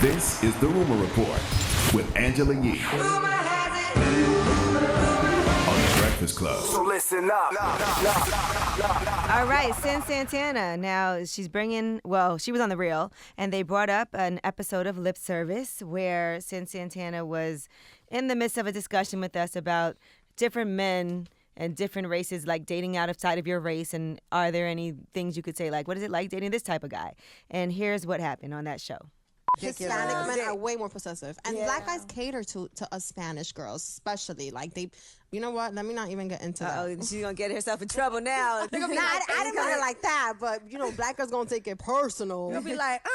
This is The Rumor Report with Angela Yee on The Breakfast Club. So listen up. All right, Cyn Santana. Now, she was on The Real, and they brought up an episode of Lip Service where Cyn Santana was in the midst of a discussion with us about different men and different races, like dating outside of your race, and are there any things you could say, like, what is it like dating this type of guy? And here's what happened on that show. Hispanic men are way more possessive, and black guys cater to us Spanish girls, especially. Like they, you know what? Let me not even get into that. Oh, she's gonna get herself in trouble now. I didn't mean it like that, but you know, black girls gonna take it personal. You'll be like,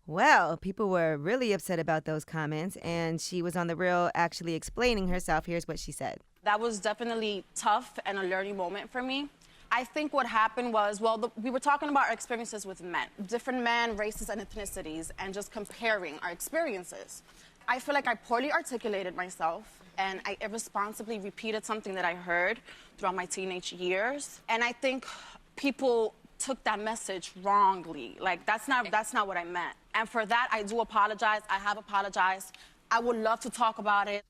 Well, people were really upset about those comments, and she was on The Real actually explaining herself. Here's what she said. That was definitely tough and a learning moment for me. I think what happened was, we were talking about our experiences with men, different men, races, and ethnicities, and just comparing our experiences. I feel like I poorly articulated myself, and I irresponsibly repeated something that I heard throughout my teenage years. And I think people took that message wrongly. Like, that's not what I meant. And for that, I do apologize. I have apologized. I would love to talk about it.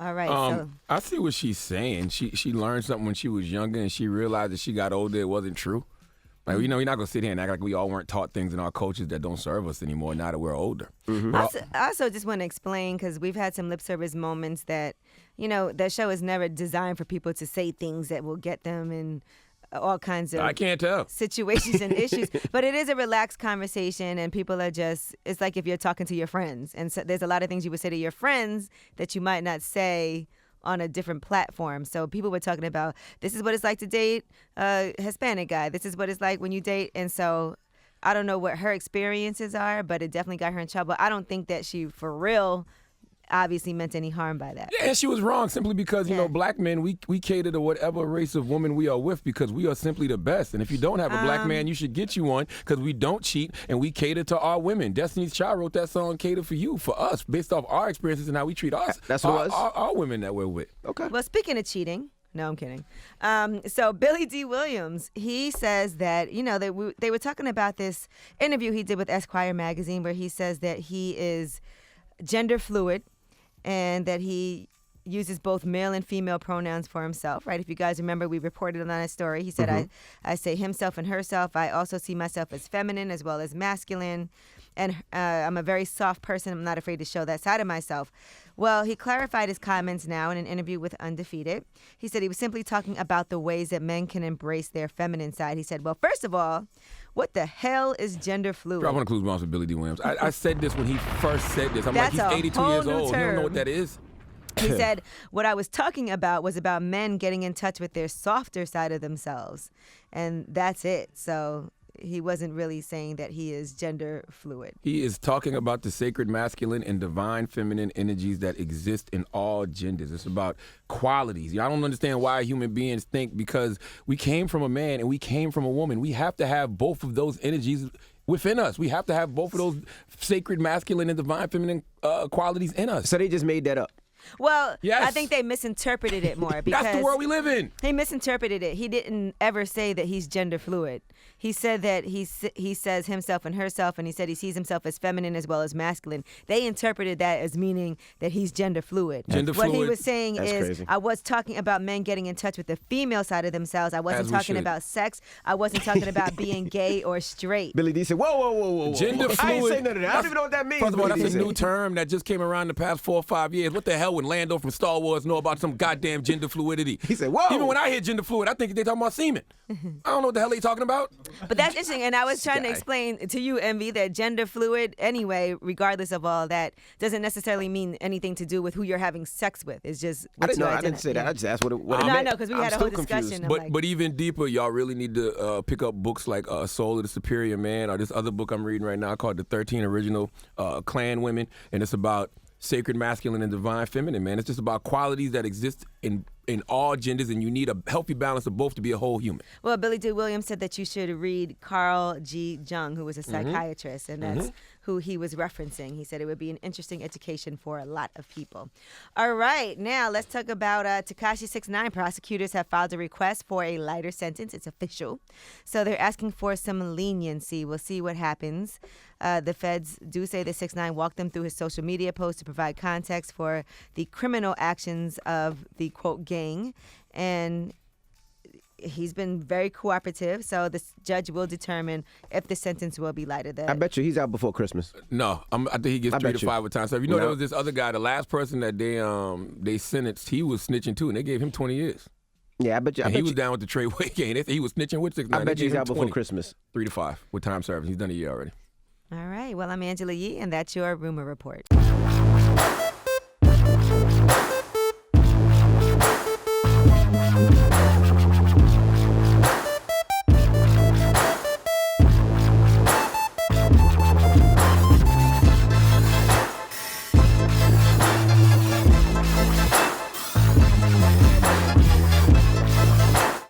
All right, I see what she's saying. She learned something when she was younger, and she realized that she got older, it wasn't true. Like, you know, you're not going to sit here and act like we all weren't taught things in our cultures that don't serve us anymore now that we're older. Mm-hmm. I also just want to explain, because we've had some lip service moments that, you know, that show is never designed for people to say things that will get them in all kinds of I can't tell. situations and issues. But it is a relaxed conversation, and people are just, it's like if you're talking to your friends. And so there's a lot of things you would say to your friends that you might not say on a different platform. So people were talking about, this is what it's like to date a Hispanic guy. This is what it's like when you date. And so I don't know what her experiences are, but it definitely got her in trouble. I don't think that she, for real, obviously meant any harm by that. Yeah, and she was wrong simply because, you know, black men, we cater to whatever race of woman we are with because we are simply the best. And if you don't have a black man, you should get you one because we don't cheat and we cater to our women. Destiny's Child wrote that song, Cater for You, for us, based off our experiences and how we treat us. That's what it was? Our women that we're with. Okay. Well, speaking of cheating, no, I'm kidding. So Billy Dee Williams, he says that, you know, they were talking about this interview he did with Esquire magazine where he says that he is gender fluid, and that he uses both male and female pronouns for himself, right? If you guys remember, we reported on that story. He said, I say himself and herself. I also see myself as feminine as well as masculine. And I'm a very soft person. I'm not afraid to show that side of myself. Well, he clarified his comments now in an interview with Undefeated. He said he was simply talking about the ways that men can embrace their feminine side. He said, well, first of all, what the hell is gender fluid? I want to clue with Billy Dee Williams. I said this when he first said this. I'm That's like, he's 82 a whole years new old. term. You don't know what that is? He said, what I was talking about was about men getting in touch with their softer side of themselves. And that's it. So he wasn't really saying that he is gender fluid. He is talking about the sacred masculine and divine feminine energies that exist in all genders. It's about qualities. I don't understand why human beings think because we came from a man and we came from a woman. We have to have both of those energies within us. We have to have both of those sacred masculine and divine feminine qualities in us. So they just made that up. Well, yes. I think they misinterpreted it more because that's the world we live in. He misinterpreted it. He didn't ever say that he's gender fluid. He said that he says himself and herself, and he said he sees himself as feminine as well as masculine. They interpreted that as meaning that he's gender fluid. What he was saying is, crazy. I was talking about men getting in touch with the female side of themselves. I wasn't talking about sex. I wasn't talking about being gay or straight. Billy D said, whoa. Gender fluid. I ain't say none of that. I don't even know what that means. First of all, Billy that's D a said. new term that just came around the past 4 or 5 years. What the hell would Lando from Star Wars know about some goddamn gender fluidity? He said, whoa. Even when I hear gender fluid, I think they talking about semen. I don't know what the hell they talking about. But that's interesting. And I was trying to explain to you, Envy, that gender fluid, anyway, regardless of all that, doesn't necessarily mean anything to do with who you're having sex with. It's just what I didn't say that. I just asked what it No, meant. I know, because we had a whole discussion. But even deeper, y'all really need to pick up books like Soul of the Superior Man or this other book I'm reading right now called The 13 Original Clan Women. And it's about sacred masculine and divine feminine, man. It's just about qualities that exist in all genders, and you need a healthy balance of both to be a whole human. Well, Billy Dee Williams said that you should read Carl G. Jung, who was a psychiatrist, and that's who he was referencing. He said it would be an interesting education for a lot of people. All right, now let's talk about Tekashi 6ix9ine. Prosecutors have filed a request for a lighter sentence. It's official. So they're asking for some leniency. We'll see what happens. The feds do say that 6ix9ine walked them through his social media post to provide context for the criminal actions of the, quote, gang. And he's been very cooperative, so the judge will determine if the sentence will be lighter. I bet you he's out before Christmas. No, I think he gets 3 to 5 with time. So you know, there was this other guy, the last person that they sentenced, he was snitching too, and they gave him 20 years. Yeah, I bet you. He was down with the Trey Way gang. He was snitching with 6ix9ine. I bet you he's out before Christmas. 3 to 5 with time service. He's done a year already. All right. Well, I'm Angela Yee, and that's your Rumor Report.